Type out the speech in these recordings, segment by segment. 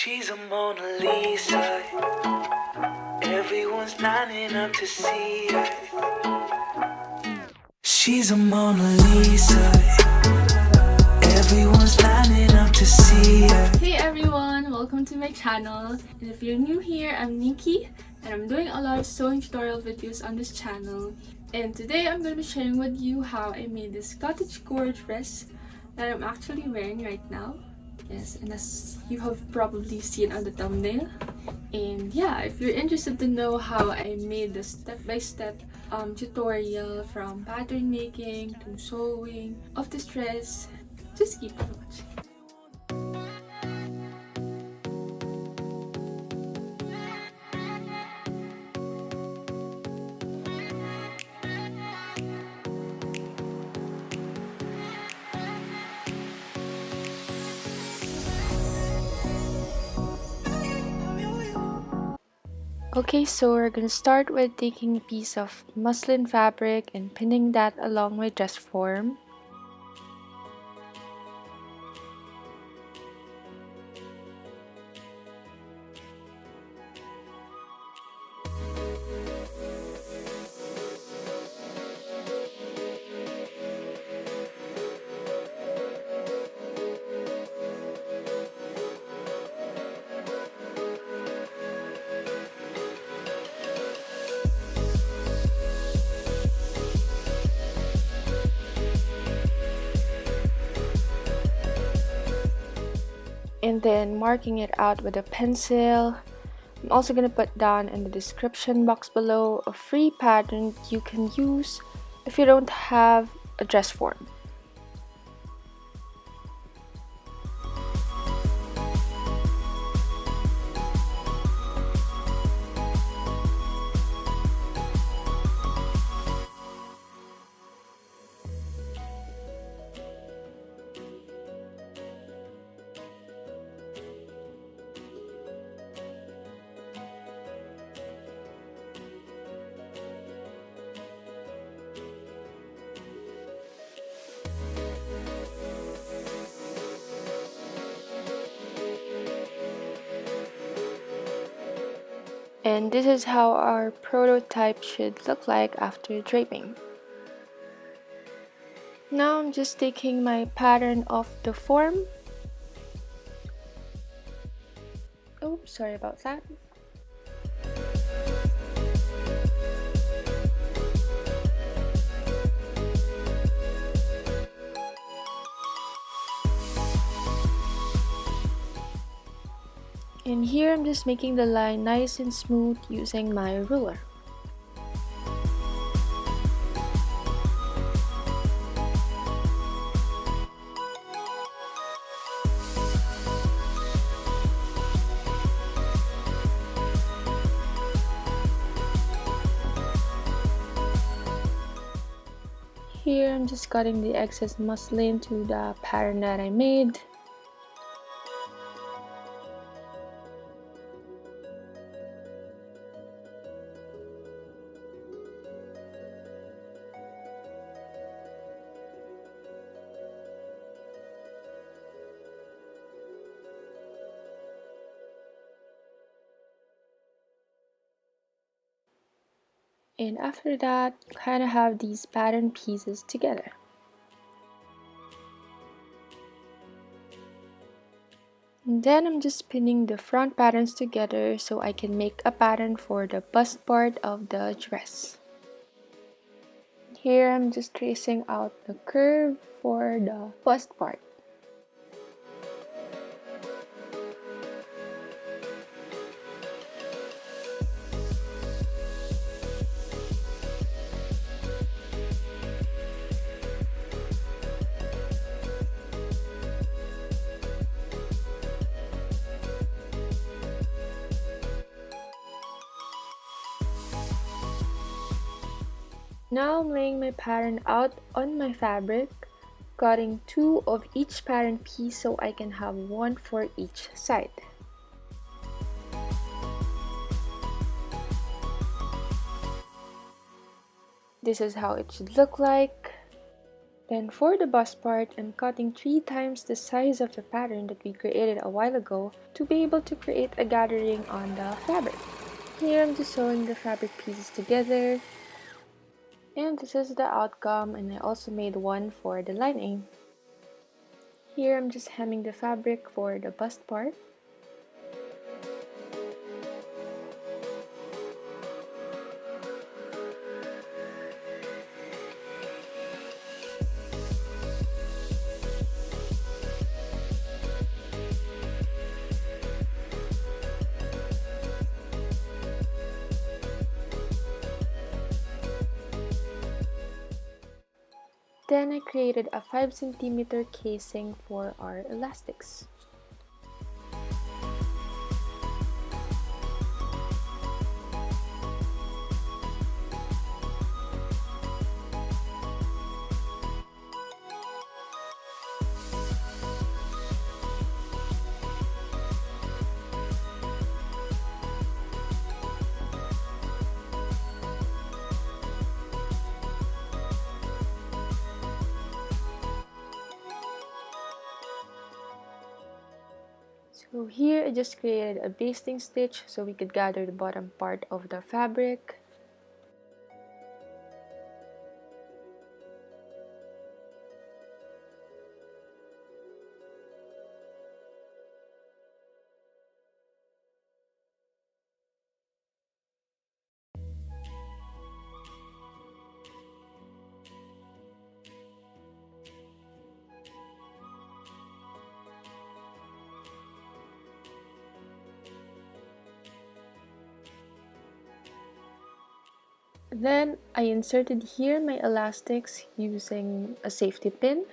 She's a Mona Lisa. Everyone's lining up to see her. She's a Mona Lisa. Everyone's lining up to see her. Hey everyone, welcome to my channel. And if you're new here, I'm Nikki and I'm doing a lot of sewing tutorial videos on this channel. And today I'm going to be sharing with you how I made this Cottagecore dress that I'm actually wearing right now. Yes, and as you have probably seen on the thumbnail. And yeah, if you're interested to know how I made the step-by-step tutorial from pattern making to sewing of this dress, just keep on watching. Okay, so we're gonna start with taking a piece of muslin fabric and pinning that along my dress form. And then marking it out with a pencil. I'm also going to put down in the description box below a free pattern you can use if you don't have a dress form. And this is how our prototype should look like after draping. Now I'm just taking my pattern off the form. Oh, sorry about that. And here I'm just making the line nice and smooth using my ruler. Here I'm just cutting the excess muslin to the pattern that I made. And after that, you kind of have these pattern pieces together. And then I'm just pinning the front patterns together so I can make a pattern for the bust part of the dress. Here I'm just tracing out the curve for the bust part. Now I'm laying my pattern out on my fabric, cutting 2 of each pattern piece so I can have 1 for each side. This is how it should look like. Then for the bust part, I'm cutting 3 times the size of the pattern that we created a while ago to be able to create a gathering on the fabric. Here I'm just sewing the fabric pieces together, and this is the outcome, and I also made one for the lining. Here I'm just hemming the fabric for the bust part. Then I created a 5 cm casing for our elastics. So here I just created a basting stitch so we could gather the bottom part of the fabric. Then I inserted here my elastics using a safety pin.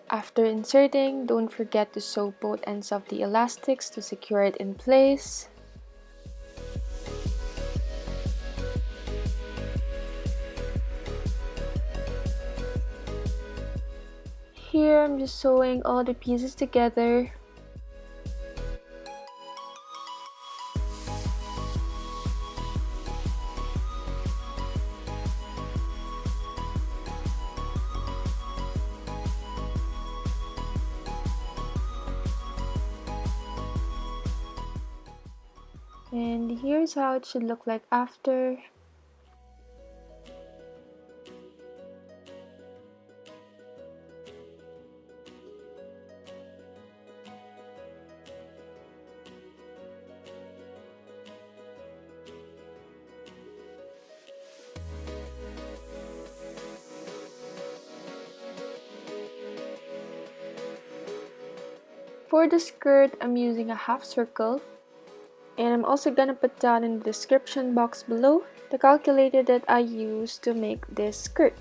After inserting, don't forget to sew both ends of the elastics to secure it in place. Here I'm just sewing all the pieces together. And here's how it should look like after. For the skirt, I'm using a half circle. And I'm also gonna put down in the description box below the calculator that I used to make this skirt.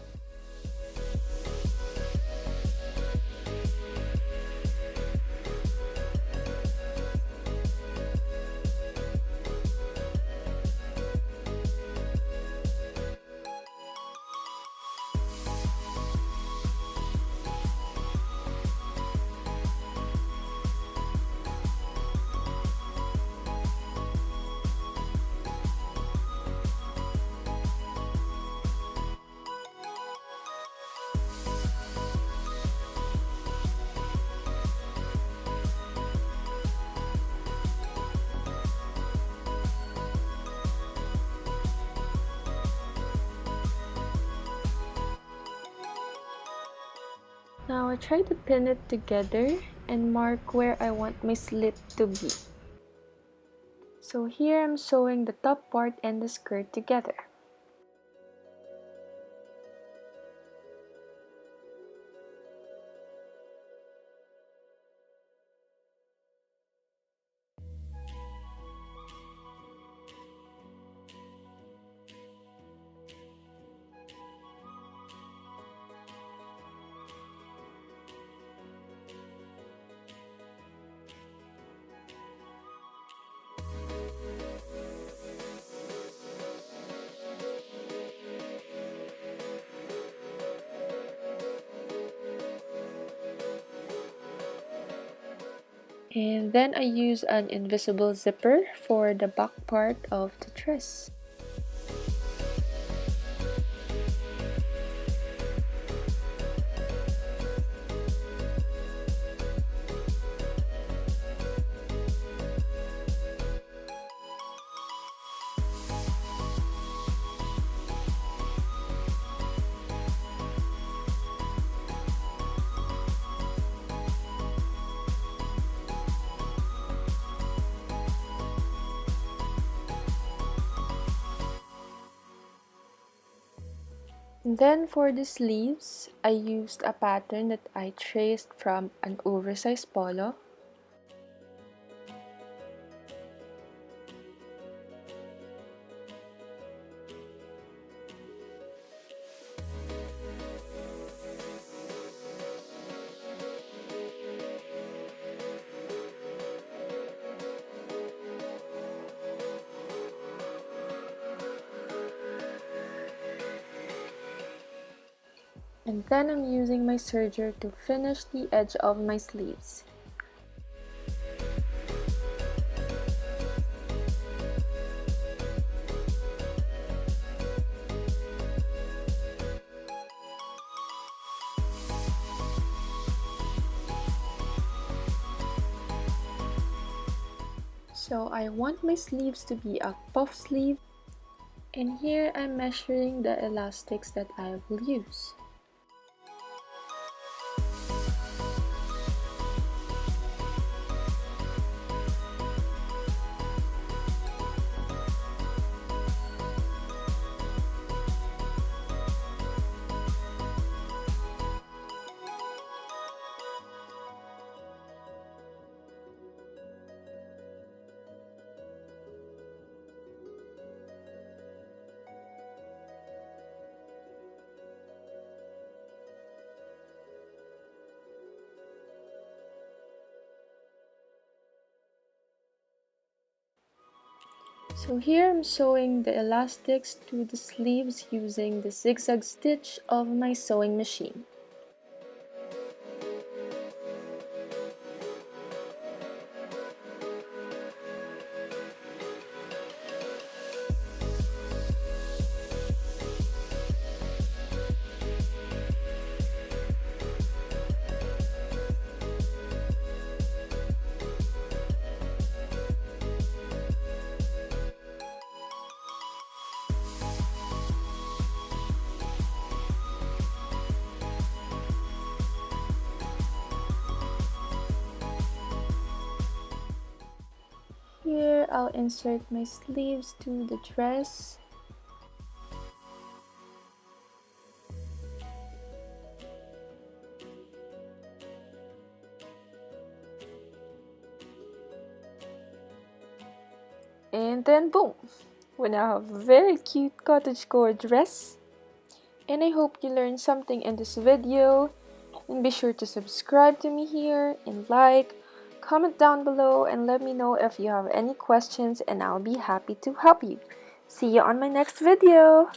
Now I try to pin it together and mark where I want my slit to be. So here I'm sewing the top part and the skirt together. And then I use an invisible zipper for the back part of the dress. And then for the sleeves, I used a pattern that I traced from an oversized polo. And then I'm using my serger to finish the edge of my sleeves. So I want my sleeves to be a puff sleeve, and here I'm measuring the elastics that I will use. So here I'm sewing the elastics to the sleeves using the zigzag stitch of my sewing machine. Here I'll insert my sleeves to the dress. And then boom! We now have a very cute cottagecore dress. And I hope you learned something in this video. And be sure to subscribe to me here and like, comment down below and let me know if you have any questions and I'll be happy to help you. See you on my next video!